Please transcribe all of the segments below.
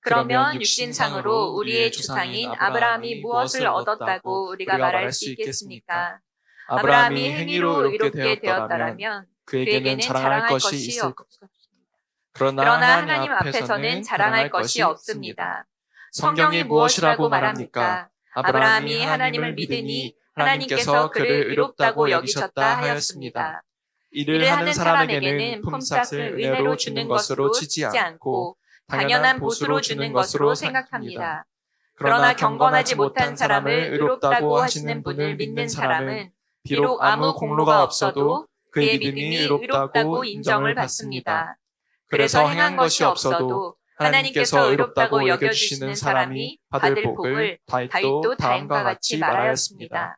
그러면 육신상으로 우리의 조상인 아브라함이 무엇을 얻었다고 우리가 말할 수 있겠습니까? 아브라함이 행위로 의롭게 되었더라면 그에게는 자랑할 것이 있을 것입니다. 그러나 하나님 앞에서는 자랑할 것이 없습니다. 성경이 무엇이라고 말합니까? 아브라함이 하나님을 믿으니 하나님께서 그를 의롭다고 여기셨다 하였습니다. 일을 하는 사람에게는 품삯을 은혜로 주는 것으로 치지 않고 당연한 보수로 주는 것으로 생각합니다. 그러나 경건하지 못한 사람을 의롭다고 하시는 분을 믿는 사람은 비록 아무 공로가 없어도 그의 믿음이 의롭다고 인정을 받습니다. 그래서 행한 것이 없어도 하나님께서 의롭다고 여겨주시는 사람이 받을 복을 다윗도 다음과 같이 말하였습니다.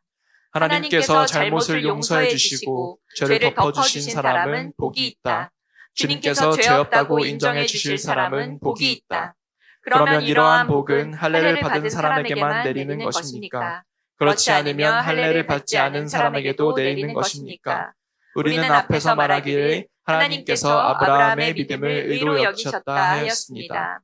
하나님께서 잘못을 용서해 주시고 죄를 덮어주신 사람은 복이 있다. 주님께서 죄 없다고 인정해 주실 사람은 복이 있다. 그러면 이러한 복은 할례를 받은 사람에게만 내리는 것입니까? 그렇지 않으면 할례를 받지 않은 사람에게도 내리는 것입니까? 우리는 앞에서 말하기를 하나님께서 아브라함의 믿음을 의로 여기셨다 하였습니다.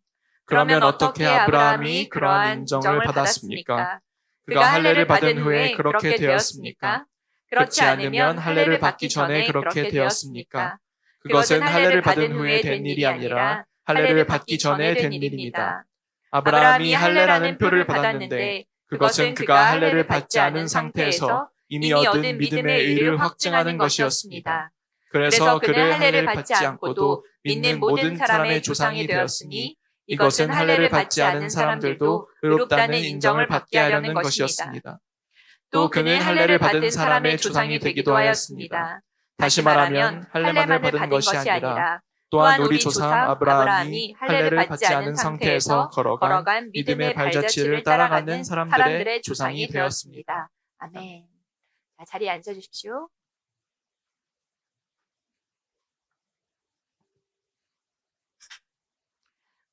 그러면 어떻게 아브라함이 그러한 인정을 받았습니까? 그가 할례를 받은 후에 그렇게 되었습니까? 그렇지 않으면 할례를 받기 전에 그렇게 되었습니까? 그것은 할례를 받은 후에 된 일이 아니라 할례를 받기 전에 된 일입니다. 아브라함이 할례라는 표를 받았는데 그것은 그가 할례를 받지 않은 상태에서 이미 얻은 믿음의 의를 확증하는 것이었습니다. 그래서 그는 할례를 받지 않고도 믿는 모든 사람의 조상이 되었으니 이것은 할례를 받지 않은 사람들도 의롭다는 인정을 받게 하려는 것이었습니다. 또 그는 할례를 받은 사람의 조상이 되기도 하였습니다. 다시 말하면 할례만을 받은 것이 아니라 또한 우리 조상 아브라함이 할례를 받지 않은 상태에서 걸어간 믿음의 발자취를 따라가는 사람들의 조상이 되었습니다. 아멘. 자, 자리에 앉아주십시오.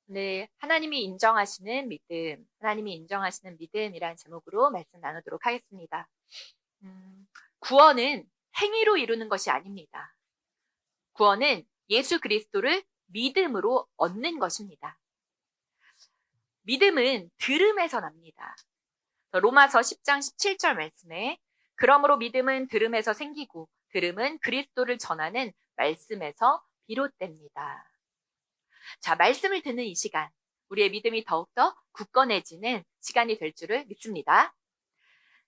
네, 하나님이 인정하시는 믿음, 하나님이 인정하시는 믿음이란 제목으로 말씀 나누도록 하겠습니다. 구원은 행위로 이루는 것이 아닙니다. 구원은 예수 그리스도를 믿음으로 얻는 것입니다. 믿음은 들음에서 납니다. 로마서 10장 17절 말씀에 그러므로 믿음은 들음에서 생기고 들음은 그리스도를 전하는 말씀에서 비롯됩니다. 자, 말씀을 듣는 이 시간, 우리의 믿음이 더욱더 굳건해지는 시간이 될 줄을 믿습니다.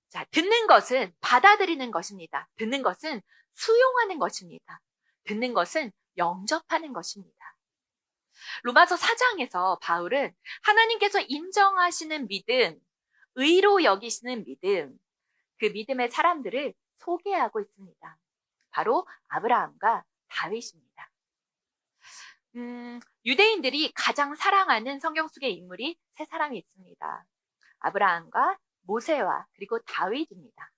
자, 듣는 것은 받아들이는 것입니다. 듣는 것은 수용하는 것입니다. 듣는 것은 영접하는 것입니다. 로마서 4장에서 바울은 하나님께서 인정하시는 믿음, 의로 여기시는 믿음, 그 믿음의 사람들을 소개하고 있습니다. 바로 아브라함과 다윗입니다. 유대인들이 가장 사랑하는 성경 속의 인물이 세 사람이 있습니다. 아브라함과 모세와 그리고 다윗입니다.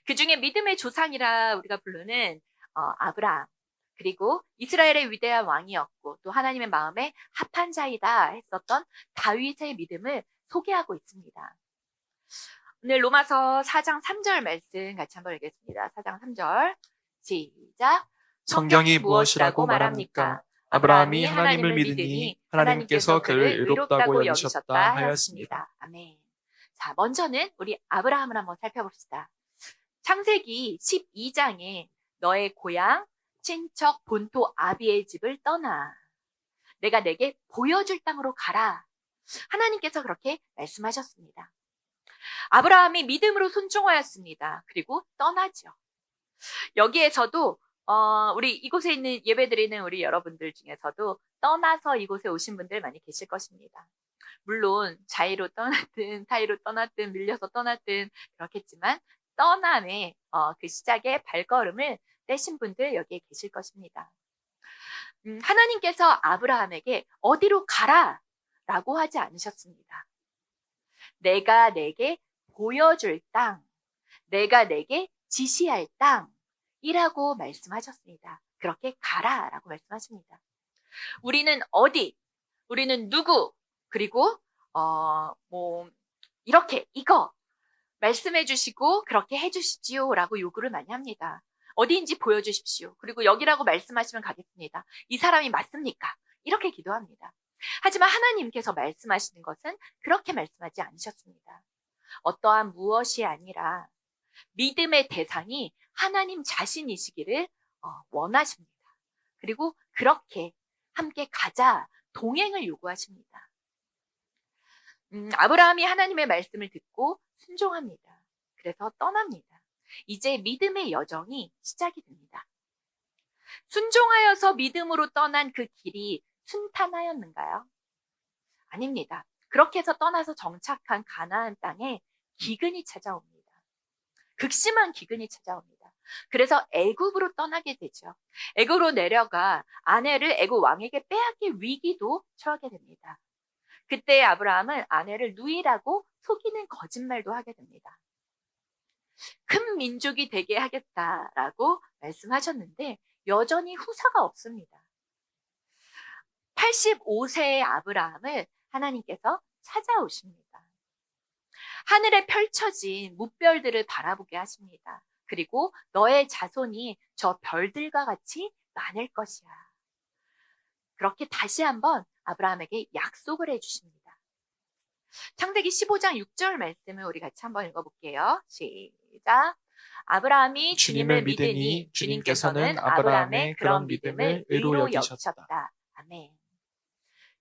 그 중에 믿음의 조상이라 우리가 부르는 아브라함, 그리고 이스라엘의 위대한 왕이었고 또 하나님의 마음에 합한 자이다 했었던 다윗의 믿음을 소개하고 있습니다. 오늘 로마서 4장 3절 말씀 같이 한번 읽겠습니다. 4장 3절 시작. 성경이 무엇이라고 말합니까? 아브라함이 하나님을 믿으니 하나님께서 그를 의롭다고 여기셨다 하였습니다. 아멘. 자, 먼저는 우리 아브라함을 한번 살펴봅시다. 창세기 12장에 너의 고향, 친척, 본토 아비의 집을 떠나 내가 내게 보여줄 땅으로 가라. 하나님께서 그렇게 말씀하셨습니다. 아브라함이 믿음으로 순종하였습니다. 그리고 떠나죠. 여기에서도 우리 이곳에 있는 예배드리는 우리 여러분들 중에서도 떠나서 이곳에 오신 분들 많이 계실 것입니다. 물론 자의로 떠났든 타의로 떠났든 밀려서 떠났든 그렇겠지만 떠남의 그 시작의 발걸음을 떼신 분들 여기에 계실 것입니다. 하나님께서 아브라함에게 어디로 가라 라고 하지 않으셨습니다. 내가 내게 보여줄 땅, 내가 내게 지시할 땅이라고 말씀하셨습니다. 그렇게 가라라고 말씀하십니다. 우리는 어디, 우리는 누구, 그리고 이렇게 이거 말씀해 주시고 그렇게 해 주십시오라고 요구를 많이 합니다. 어디인지 보여주십시오. 그리고 여기라고 말씀하시면 가겠습니다. 이 사람이 맞습니까? 이렇게 기도합니다. 하지만 하나님께서 말씀하시는 것은 그렇게 말씀하지 않으셨습니다. 어떠한 무엇이 아니라 믿음의 대상이 하나님 자신이시기를 원하십니다. 그리고 그렇게 함께 가자, 동행을 요구하십니다. 아브라함이 하나님의 말씀을 듣고 순종합니다. 그래서 떠납니다. 이제 믿음의 여정이 시작이 됩니다. 순종하여서 믿음으로 떠난 그 길이 순탄하였는가요? 아닙니다. 그렇게 해서 떠나서 정착한 가나안 땅에 기근이 찾아옵니다. 극심한 기근이 찾아옵니다. 그래서 애굽으로 떠나게 되죠. 애굽으로 내려가 아내를 애굽 왕에게 빼앗길 위기도 처하게 됩니다. 그때 아브라함은 아내를 누이라고 속이는 거짓말도 하게 됩니다. 큰 민족이 되게 하겠다라고 말씀하셨는데 여전히 후사가 없습니다. 85세의 아브라함을 하나님께서 찾아오십니다. 하늘에 펼쳐진 무별들을 바라보게 하십니다. 그리고 너의 자손이 저 별들과 같이 많을 것이야. 그렇게 다시 한번 아브라함에게 약속을 해주십니다. 창세기 15장 6절 말씀을 우리 같이 한번 읽어볼게요. 시작. 아브라함이 주님을 믿으니 주님께서는 아브라함의 그런 믿음을 의로 여기셨다. 아멘.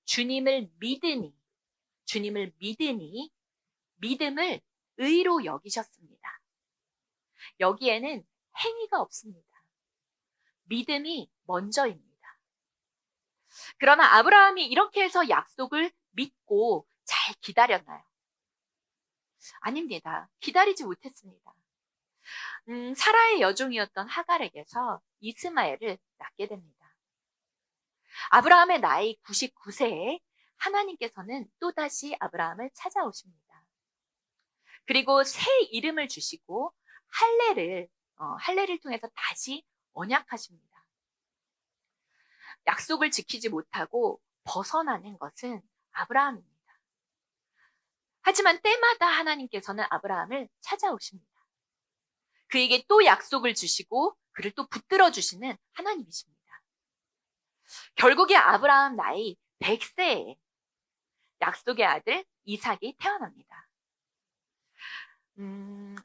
주님을 믿으니 믿음을 의로 여기셨습니다. 여기에는 행위가 없습니다. 믿음이 먼저입니다. 그러나 아브라함이 이렇게 해서 약속을 믿고 잘 기다렸나요? 아닙니다. 기다리지 못했습니다. 사라의 여종이었던 하갈에게서 이스마엘을 낳게 됩니다. 아브라함의 나이 99세에 하나님께서는 또다시 아브라함을 찾아오십니다. 그리고 새 이름을 주시고 할례를 통해서 다시 언약하십니다. 약속을 지키지 못하고 벗어나는 것은 아브라함입니다. 하지만 때마다 하나님께서는 아브라함을 찾아오십니다. 그에게 또 약속을 주시고 그를 또 붙들어 주시는 하나님이십니다. 결국에 아브라함 나이 100세에 약속의 아들 이삭이 태어납니다.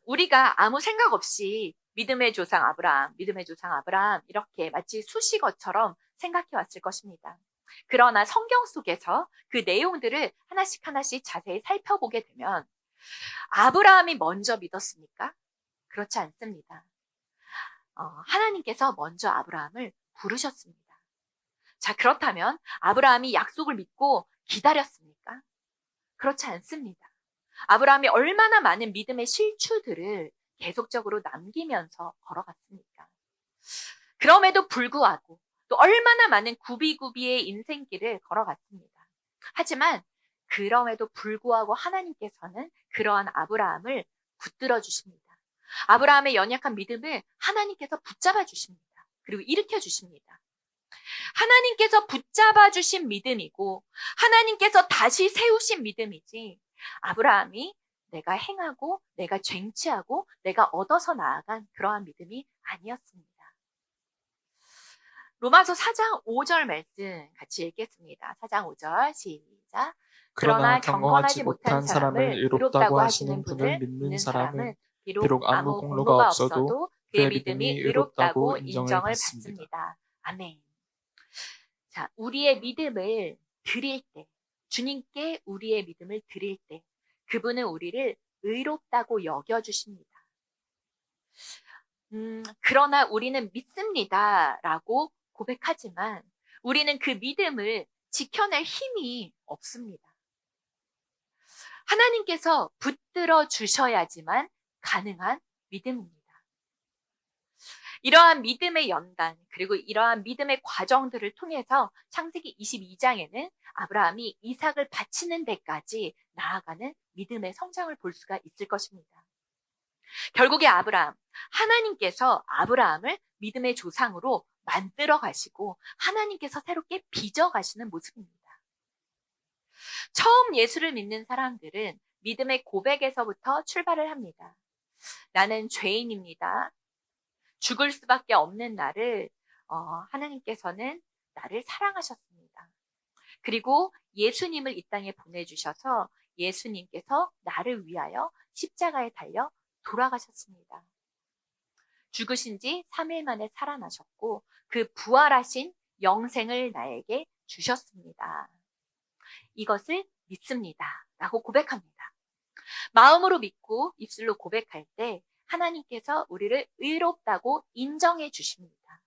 우리가 아무 생각 없이 믿음의 조상 아브라함 이렇게 마치 수식어처럼 생각해 왔을 것입니다. 그러나 성경 속에서 그 내용들을 하나씩 자세히 살펴보게 되면 아브라함이 먼저 믿었습니까? 그렇지 않습니다. 하나님께서 먼저 아브라함을 부르셨습니다. 자, 그렇다면 아브라함이 약속을 믿고 기다렸습니까? 그렇지 않습니다. 아브라함이 얼마나 많은 믿음의 실추들을 계속적으로 남기면서 걸어갔습니까? 그럼에도 불구하고 또 얼마나 많은 구비구비의 인생길을 걸어갔습니다. 하지만 그럼에도 불구하고 하나님께서는 그러한 아브라함을 붙들어 주십니다. 아브라함의 연약한 믿음을 하나님께서 붙잡아 주십니다. 그리고 일으켜 주십니다. 하나님께서 붙잡아 주신 믿음이고 하나님께서 다시 세우신 믿음이지 아브라함이 내가 행하고 내가 쟁취하고 내가 얻어서 나아간 그러한 믿음이 아니었습니다. 로마서 4장 5절 말씀 같이 읽겠습니다. 4장 5절 시작. 그러나 경건하지 못한 사람을 의롭다고 하시는 분을 믿는 사람은 비록 아무 공로가 없어도 그의 믿음이 의롭다고 인정을 받습니다. 아멘. 자, 우리의 믿음을 드릴 때, 주님께 우리의 믿음을 드릴 때, 그분은 우리를 의롭다고 여겨주십니다. 그러나 우리는 믿습니다라고 고백하지만 우리는 그 믿음을 지켜낼 힘이 없습니다. 하나님께서 붙들어 주셔야지만 가능한 믿음입니다. 이러한 믿음의 연단 그리고 이러한 믿음의 과정들을 통해서 창세기 22장에는 아브라함이 이삭을 바치는 데까지 나아가는 믿음의 성장을 볼 수가 있을 것입니다. 결국에 하나님께서 아브라함을 믿음의 조상으로 만들어 가시고 하나님께서 새롭게 빚어 가시는 모습입니다. 처음 예수를 믿는 사람들은 믿음의 고백에서부터 출발을 합니다. 나는 죄인입니다. 죽을 수밖에 없는 나를 하나님께서는 나를 사랑하셨습니다. 그리고 예수님을 이 땅에 보내주셔서 예수님께서 나를 위하여 십자가에 달려 돌아가셨습니다. 죽으신 지 3일 만에 살아나셨고 그 부활하신 영생을 나에게 주셨습니다. 이것을 믿습니다. 라고 고백합니다. 마음으로 믿고 입술로 고백할 때 하나님께서 우리를 의롭다고 인정해 주십니다.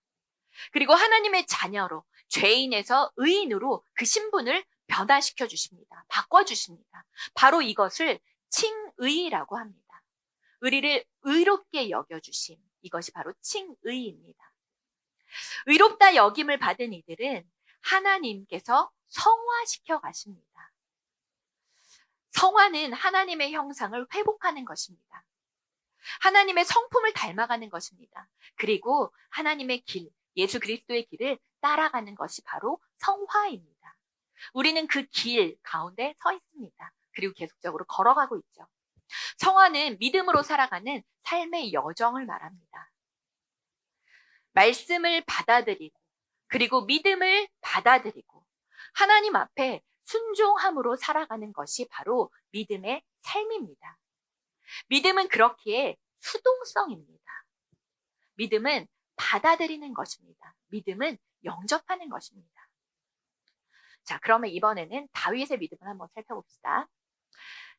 그리고 하나님의 자녀로 죄인에서 의인으로 그 신분을 변화시켜 주십니다. 바꿔 주십니다. 바로 이것을 칭의라고 합니다. 우리를 의롭게 여겨주심, 이것이 바로 칭의입니다. 의롭다 여김을 받은 이들은 하나님께서 성화시켜 가십니다. 성화는 하나님의 형상을 회복하는 것입니다. 하나님의 성품을 닮아가는 것입니다. 그리고 하나님의 길, 예수 그리스도의 길을 따라가는 것이 바로 성화입니다. 우리는 그 길 가운데 서 있습니다. 그리고 계속적으로 걸어가고 있죠. 성화는 믿음으로 살아가는 삶의 여정을 말합니다. 말씀을 받아들이고 그리고 믿음을 받아들이고 하나님 앞에 순종함으로 살아가는 것이 바로 믿음의 삶입니다. 믿음은 그렇기에 수동성입니다. 믿음은 받아들이는 것입니다. 믿음은 영접하는 것입니다. 자, 그러면 이번에는 다윗의 믿음을 한번 살펴봅시다.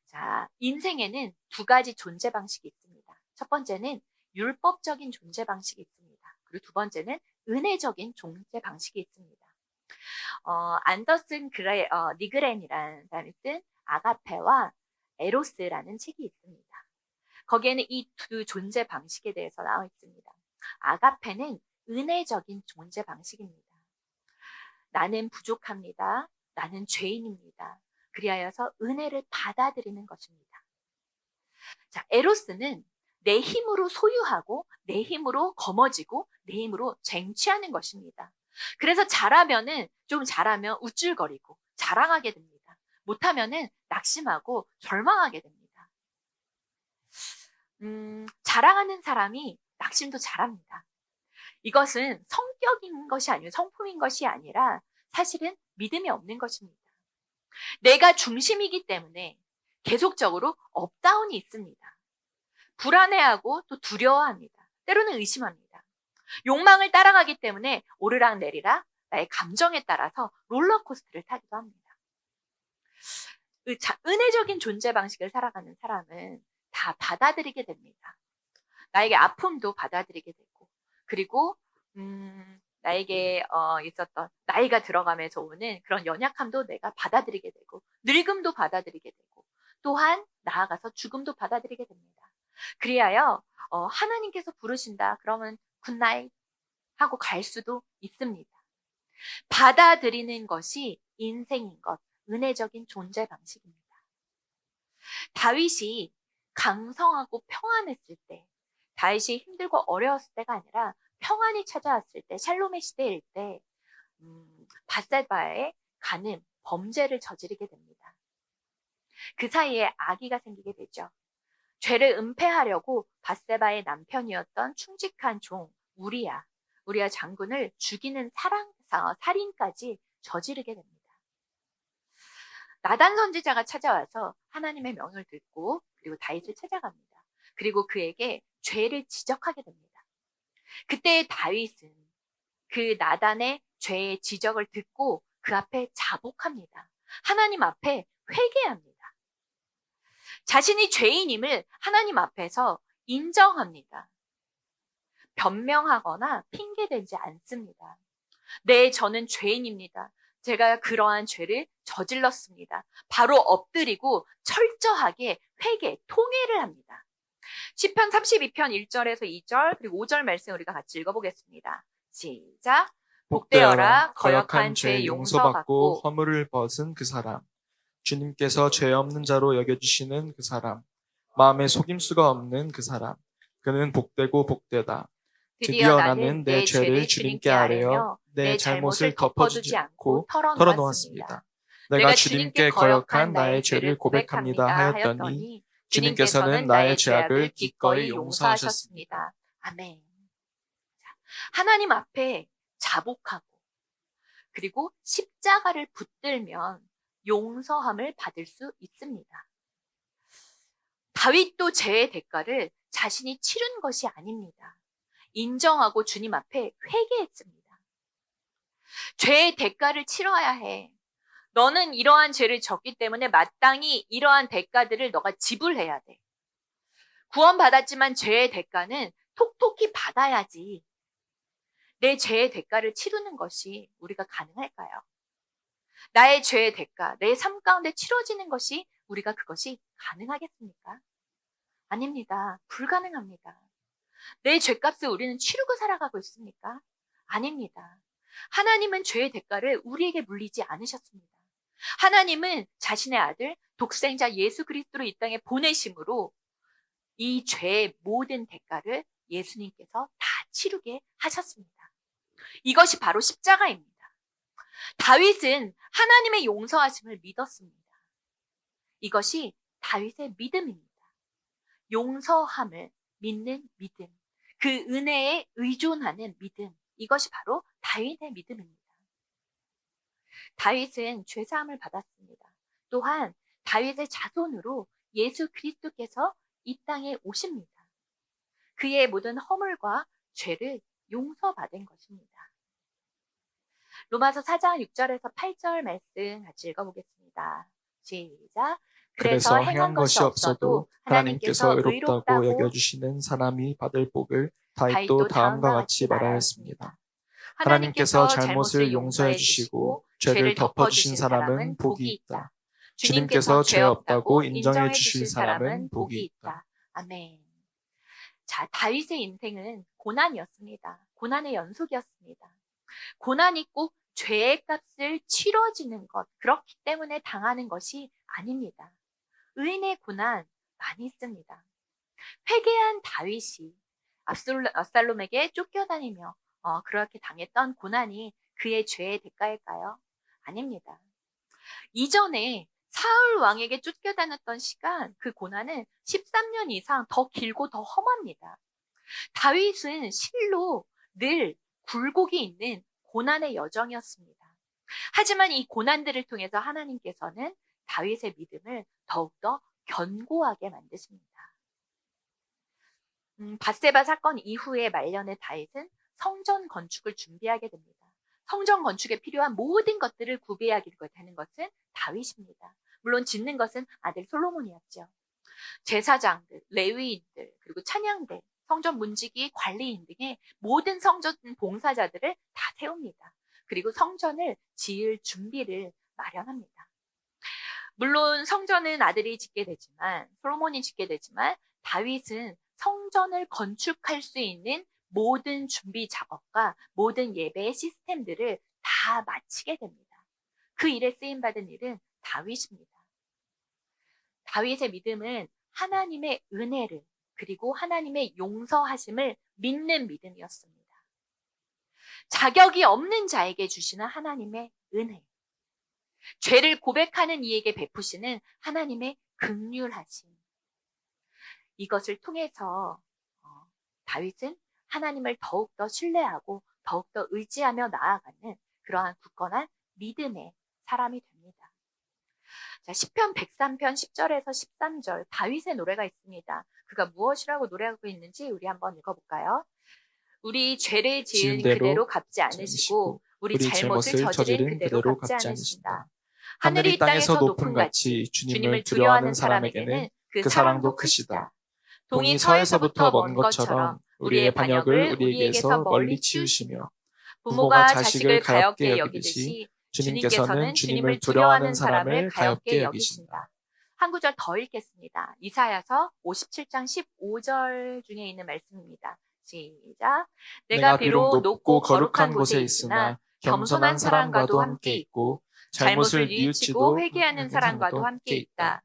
자, 인생에는 두 가지 존재 방식이 있습니다. 첫 번째는 율법적인 존재 방식이 있습니다. 그리고 두 번째는 은혜적인 존재 방식이 있습니다. 안더슨 니그렌이라는 사람이 쓴 아가페와 에로스라는 책이 있습니다. 거기에는 이 두 존재 방식에 대해서 나와 있습니다. 아가페는 은혜적인 존재 방식입니다. 나는 부족합니다. 나는 죄인입니다. 그리하여서 은혜를 받아들이는 것입니다. 자, 에로스는 내 힘으로 소유하고 내 힘으로 거머쥐고 내 힘으로 쟁취하는 것입니다. 그래서 좀 잘하면 우쭐거리고 자랑하게 됩니다. 못하면은 낙심하고 절망하게 됩니다. 자랑하는 사람이 낙심도 잘합니다. 이것은 성격인 것이 아니고 성품인 것이 아니라 사실은 믿음이 없는 것입니다. 내가 중심이기 때문에 계속적으로 업다운이 있습니다. 불안해하고 또 두려워합니다. 때로는 의심합니다. 욕망을 따라가기 때문에 오르락 내리락 나의 감정에 따라서 롤러코스터를 타기도 합니다. 은혜적인 존재 방식을 살아가는 사람은 다 받아들이게 됩니다. 나에게 아픔도 받아들이게 되고 그리고 나에게 있었던 나이가 들어가면서 오는 그런 연약함도 내가 받아들이게 되고 늙음도 받아들이게 되고 또한 나아가서 죽음도 받아들이게 됩니다. 그리하여 하나님께서 부르신다 그러면 굿나잇 하고 갈 수도 있습니다. 받아들이는 것이 인생인 것, 은혜적인 존재 방식입니다. 다윗이 강성하고 평안했을 때, 다윗이 힘들고 어려웠을 때가 아니라 평안이 찾아왔을 때, 샬롬의 시대일 때 밧세바에 간음, 범죄를 저지르게 됩니다. 그 사이에 아기가 생기게 되죠. 죄를 은폐하려고 밧세바의 남편이었던 충직한 종 우리야 장군을 죽이는 살인까지 저지르게 됩니다. 나단 선지자가 찾아와서 하나님의 명을 듣고 그리고 다윗을 찾아갑니다. 그리고 그에게 죄를 지적하게 됩니다. 그때 다윗은 그 나단의 죄의 지적을 듣고 그 앞에 자복합니다. 하나님 앞에 회개합니다. 자신이 죄인임을 하나님 앞에서 인정합니다. 변명하거나 핑계대지 않습니다. 네, 저는 죄인입니다. 제가 그러한 죄를 저질렀습니다. 바로 엎드리고 철저하게 통회를 합니다. 시편 32편 1절에서 2절 그리고 5절 말씀 우리가 같이 읽어보겠습니다. 시작. 복되어라 거역한 죄 용서받고 허물을 벗은 그 사람, 주님께서 죄 없는 자로 여겨주시는 그 사람, 마음에 속임수가 없는 그 사람, 그는 복되고 복되다. 드디어 나는 내 죄를 주님께 아뢰어 내 잘못을 덮어주지 않고 털어놓았습니다. 내가 주님께 거역한 나의 죄를 고백합니다 하였더니 주님께서는 나의 죄악을 기꺼이 용서하셨습니다. 아멘. 하나님 앞에 자복하고 그리고 십자가를 붙들면 용서함을 받을 수 있습니다. 다윗도 죄의 대가를 자신이 치른 것이 아닙니다. 인정하고 주님 앞에 회개했습니다. 죄의 대가를 치러야 해. 너는 이러한 죄를 졌기 때문에 마땅히 이러한 대가들을 너가 지불해야 돼. 구원받았지만 죄의 대가는 톡톡히 받아야지. 내 죄의 대가를 치르는 것이 우리가 가능할까요? 나의 죄의 대가, 내 삶 가운데 치러지는 것이 우리가 그것이 가능하겠습니까? 아닙니다. 불가능합니다. 내 죄값을 우리는 치르고 살아가고 있습니까? 아닙니다. 하나님은 죄의 대가를 우리에게 물리지 않으셨습니다. 하나님은 자신의 아들 독생자 예수 그리스도를 이 땅에 보내심으로 이 죄의 모든 대가를 예수님께서 다 치르게 하셨습니다. 이것이 바로 십자가입니다. 다윗은 하나님의 용서하심을 믿었습니다. 이것이 다윗의 믿음입니다. 용서함을 믿는 믿음, 그 은혜에 의존하는 믿음, 이것이 바로 다윗의 믿음입니다. 다윗은 죄사함을 받았습니다. 또한 다윗의 자손으로 예수 그리스도께서 이 땅에 오십니다. 그의 모든 허물과 죄를 용서받은 것입니다. 로마서 4장 6절에서 8절 말씀 같이 읽어보겠습니다. 시작. 그래서 행한 것이 없어도 하나님께서 의롭다고 여겨주시는 사람이 받을 복을 다윗도 다음과 같이 말하였습니다. 하나님께서 잘못을 용서해 주시고 죄를 덮어주신 사람은 복이 있다. 주님께서 죄 없다고 인정해 주실 사람은 복이 있다. 아멘. 자, 다윗의 인생은 고난이었습니다. 고난의 연속이었습니다. 고난이 꼭 죄의 값을 치러지는 것, 그렇기 때문에 당하는 것이 아닙니다. 의인의 고난 많이 있습니다. 회개한 다윗이 압살롬에게 쫓겨다니며 그렇게 당했던 고난이 그의 죄의 대가일까요? 아닙니다. 이전에 사울 왕에게 쫓겨다녔던 시간, 그 고난은 13년 이상 더 길고 더 험합니다. 다윗은 실로 늘 굴곡이 있는 고난의 여정이었습니다. 하지만 이 고난들을 통해서 하나님께서는 다윗의 믿음을 더욱더 견고하게 만드십니다. 밧세바 사건 이후에 말년의 다윗은 성전 건축을 준비하게 됩니다. 성전 건축에 필요한 모든 것들을 구비하게 되는 것은 다윗입니다. 물론 짓는 것은 아들 솔로몬이었죠. 제사장들, 레위인들, 그리고 찬양대, 성전 문지기 관리인 등의 모든 성전 봉사자들을 다 세웁니다. 그리고 성전을 지을 준비를 마련합니다. 물론 성전은 아들이 짓게 되지만, 솔로몬이 짓게 되지만, 다윗은 성전을 건축할 수 있는 모든 준비 작업과 모든 예배의 시스템들을 다 마치게 됩니다. 그 일에 쓰임받은 일은 다윗입니다. 다윗의 믿음은 하나님의 은혜를 그리고 하나님의 용서하심을 믿는 믿음이었습니다. 자격이 없는 자에게 주시는 하나님의 은혜, 죄를 고백하는 이에게 베푸시는 하나님의 긍휼하심, 이것을 통해서 다윗은 하나님을 더욱더 신뢰하고 더욱더 의지하며 나아가는 그러한 굳건한 믿음의 사람이 됩니다. 자, 시편 103편 10절에서 13절 다윗의 노래가 있습니다. 그가 무엇이라고 노래하고 있는지 우리 한번 읽어볼까요? 우리 죄를 지은 그대로 갚지 않으시고 우리 잘못을 저지른 그대로 갚지 않으신다. 하늘이 땅에서 높은 같이 주님을 두려워하는 사람에게는 그 사랑도 크시다. 동이 서에서부터 먼 것처럼 우리의 반역을 우리에게서 멀리 치우시며 부모가 자식을 가엾게 여기듯이 주님께서는 주님을 두려워하는 사람을 가엾게 여기신다. 한 구절 더 읽겠습니다. 이사야서 57장 15절 중에 있는 말씀입니다. 시작. 내가 비록 높고 거룩한 곳에 있으나 겸손한 사람과도 함께 있고 잘못을 뉘우치고 회개하는 사람과도 함께 있다.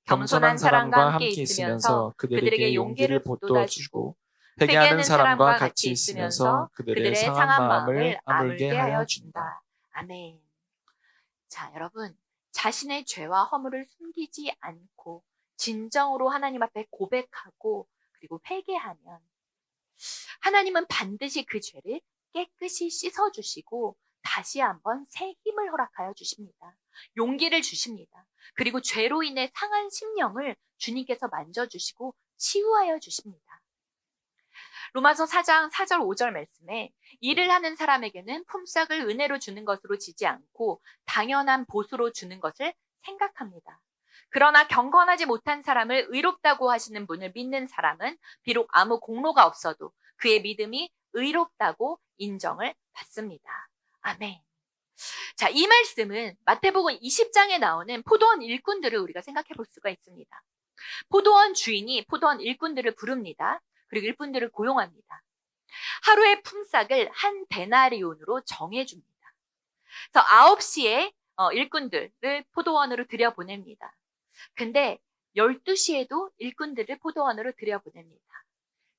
겸손한 사람과 함께 있으면서 그들에게 용기를 북돋아주고 회개하는 사람과 같이 있으면서 그들의 상한 마음을 아물게 하여 준다. 아멘. 자, 여러분, 자신의 죄와 허물을 숨기지 않고 진정으로 하나님 앞에 고백하고 그리고 회개하면 하나님은 반드시 그 죄를 깨끗이 씻어주시고 다시 한번 새 힘을 허락하여 주십니다. 용기를 주십니다. 그리고 죄로 인해 상한 심령을 주님께서 만져주시고 치유하여 주십니다. 로마서 4장 4절 5절 말씀에 일을 하는 사람에게는 품삯을 은혜로 주는 것으로 지지 않고 당연한 보수로 주는 것을 생각합니다. 그러나 경건하지 못한 사람을 의롭다고 하시는 분을 믿는 사람은 비록 아무 공로가 없어도 그의 믿음이 의롭다고 인정을 받습니다. 아멘. 자, 이 말씀은 마태복음 20장에 나오는 포도원 일꾼들을 우리가 생각해 볼 수가 있습니다. 포도원 주인이 포도원 일꾼들을 부릅니다. 그리고 일꾼들을 고용합니다. 하루의 품삯을 한 데나리온으로 정해줍니다. 그래서 9시에 일꾼들을 포도원으로 들여보냅니다. 근데 12시에도 일꾼들을 포도원으로 들여보냅니다.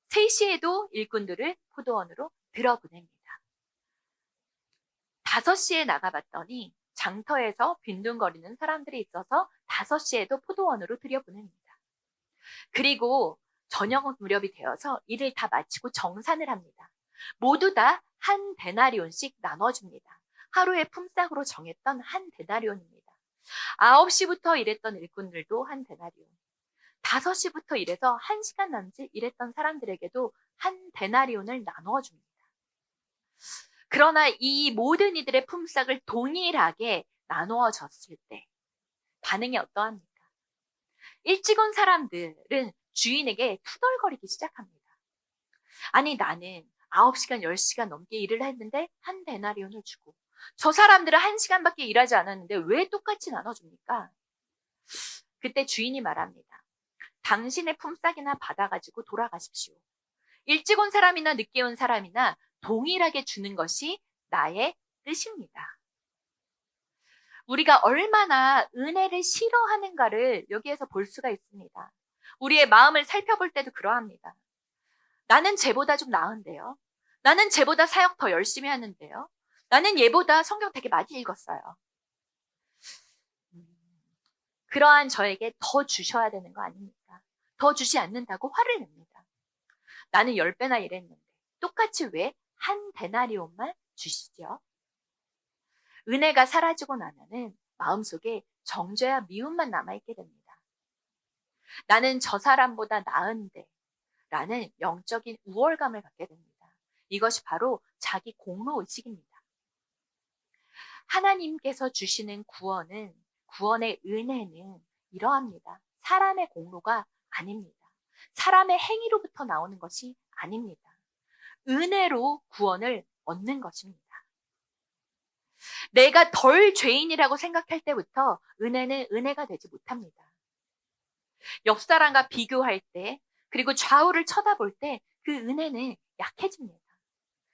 3시에도 일꾼들을 포도원으로 들여보냅니다. 5시에 나가봤더니 장터에서 빈둥거리는 사람들이 있어서 5시에도 포도원으로 들여보냅니다. 그리고 저녁 무렵이 되어서 일을 다 마치고 정산을 합니다. 모두 다 한 데나리온씩 나눠줍니다. 하루의 품삯으로 정했던 한 데나리온입니다. 9시부터 일했던 일꾼들도 한 데나리온, 5시부터 일해서 1시간 남짓 일했던 사람들에게도 한 데나리온을 나누어 줍니다. 그러나 이 모든 이들의 품삯을 동일하게 나누어 줬을 때 반응이 어떠합니까? 일찍 온 사람들은 주인에게 투덜거리기 시작합니다. 아니, 나는 9시간, 10시간 넘게 일을 했는데 한 데나리온을 주고 저 사람들은 1시간밖에 일하지 않았는데 왜 똑같이 나눠줍니까? 그때 주인이 말합니다. 당신의 품삯이나 받아가지고 돌아가십시오. 일찍 온 사람이나 늦게 온 사람이나 동일하게 주는 것이 나의 뜻입니다. 우리가 얼마나 은혜를 싫어하는가를 여기에서 볼 수가 있습니다. 우리의 마음을 살펴볼 때도 그러합니다. 나는 쟤보다 좀 나은데요. 나는 쟤보다 사역 더 열심히 하는데요. 나는 얘보다 성경 되게 많이 읽었어요. 그러한 저에게 더 주셔야 되는 거 아닙니까? 더 주지 않는다고 화를 냅니다. 나는 10배나 일했는데 똑같이 왜 한 데나리온만 주시죠? 은혜가 사라지고 나면은 마음속에 정죄와 미움만 남아있게 됩니다. 나는 저 사람보다 나은데 라는 영적인 우월감을 갖게 됩니다. 이것이 바로 자기 공로의식입니다. 하나님께서 주시는 구원의 은혜는 이러합니다. 사람의 공로가 아닙니다. 사람의 행위로부터 나오는 것이 아닙니다. 은혜로 구원을 얻는 것입니다. 내가 덜 죄인이라고 생각할 때부터 은혜는 은혜가 되지 못합니다. 옆 사람과 비교할 때, 그리고 좌우를 쳐다볼 때 그 은혜는 약해집니다.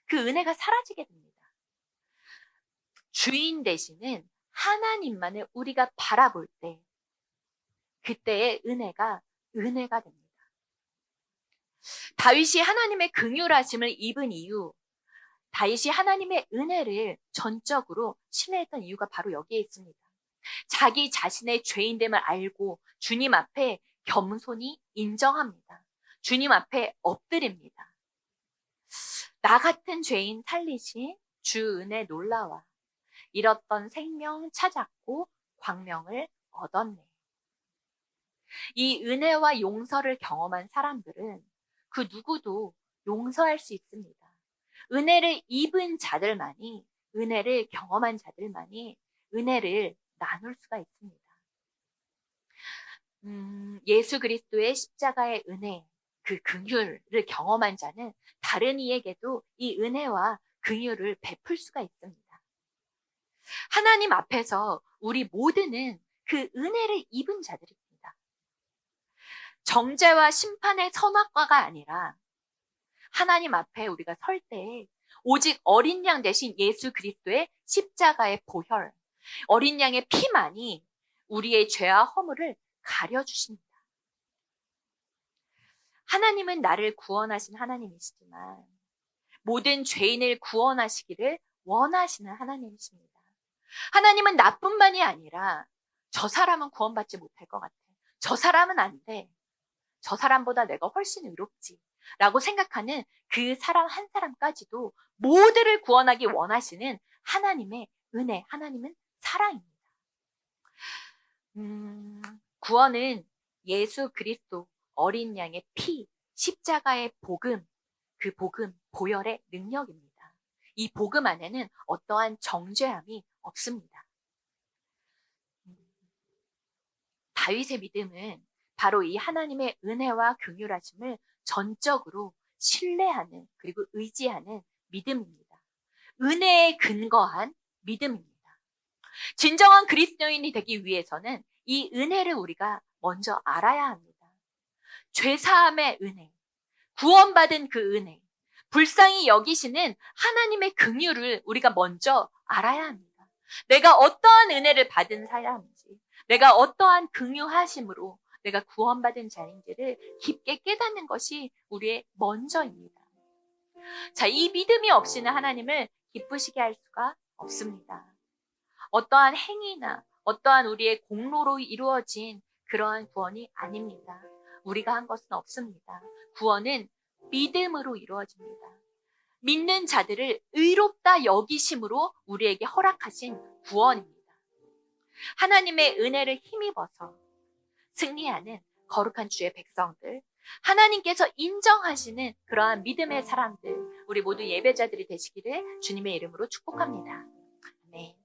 그 은혜가 사라지게 됩니다. 주인 되시는 하나님만을 우리가 바라볼 때 그때의 은혜가 됩니다. 다윗이 하나님의 긍휼하심을 입은 이유, 다윗이 하나님의 은혜를 전적으로 신뢰했던 이유가 바로 여기에 있습니다. 자기 자신의 죄인됨을 알고 주님 앞에 겸손히 인정합니다. 주님 앞에 엎드립니다. 나 같은 죄인 살리신 주 은혜 놀라와 잃었던 생명 찾았고 광명을 얻었네. 이 은혜와 용서를 경험한 사람들은 그 누구도 용서할 수 있습니다. 은혜를 입은 자들만이, 은혜를 경험한 자들만이 은혜를 나눌 수가 있습니다. 예수 그리스도의 십자가의 은혜, 그 긍휼을 경험한 자는 다른 이에게도 이 은혜와 긍휼을 베풀 수가 있습니다. 하나님 앞에서 우리 모두는 그 은혜를 입은 자들입니다. 정죄와 심판의 선악과가 아니라 하나님 앞에 우리가 설 때 오직 어린 양 대신 예수 그리스도의 십자가의 보혈, 어린 양의 피만이 우리의 죄와 허물을 가려주십니다. 하나님은 나를 구원하신 하나님이시지만 모든 죄인을 구원하시기를 원하시는 하나님이십니다. 하나님은 나뿐만이 아니라 저 사람은 구원받지 못할 것 같아. 저 사람은 안 돼. 저 사람보다 내가 훨씬 의롭지. 라고 생각하는 그 사람 한 사람까지도 모두를 구원하기 원하시는 하나님의 은혜, 하나님은 사랑입니다. 구원은 예수 그리스도 어린 양의 피, 십자가의 복음, 그 복음, 보혈의 능력입니다. 이 복음 안에는 어떠한 정죄함이 없습니다. 다윗의 믿음은 바로 이 하나님의 은혜와 긍휼하심을 전적으로 신뢰하는 그리고 의지하는 믿음입니다. 은혜에 근거한 믿음입니다. 진정한 그리스도인이 되기 위해서는 이 은혜를 우리가 먼저 알아야 합니다. 죄사함의 은혜, 구원받은 그 은혜, 불쌍히 여기시는 하나님의 긍휼을 우리가 먼저 알아야 합니다. 내가 어떠한 은혜를 받은 사람인지, 내가 어떠한 긍휼하심으로 내가 구원받은 자인지를 깊게 깨닫는 것이 우리의 먼저입니다. 자, 이 믿음이 없이는 하나님을 기쁘시게 할 수가 없습니다. 어떠한 행위나 어떠한 우리의 공로로 이루어진 그러한 구원이 아닙니다. 우리가 한 것은 없습니다. 구원은 믿음으로 이루어집니다. 믿는 자들을 의롭다 여기심으로 우리에게 허락하신 구원입니다. 하나님의 은혜를 힘입어서 승리하는 거룩한 주의 백성들, 하나님께서 인정하시는 그러한 믿음의 사람들, 우리 모두 예배자들이 되시기를 주님의 이름으로 축복합니다. 아멘.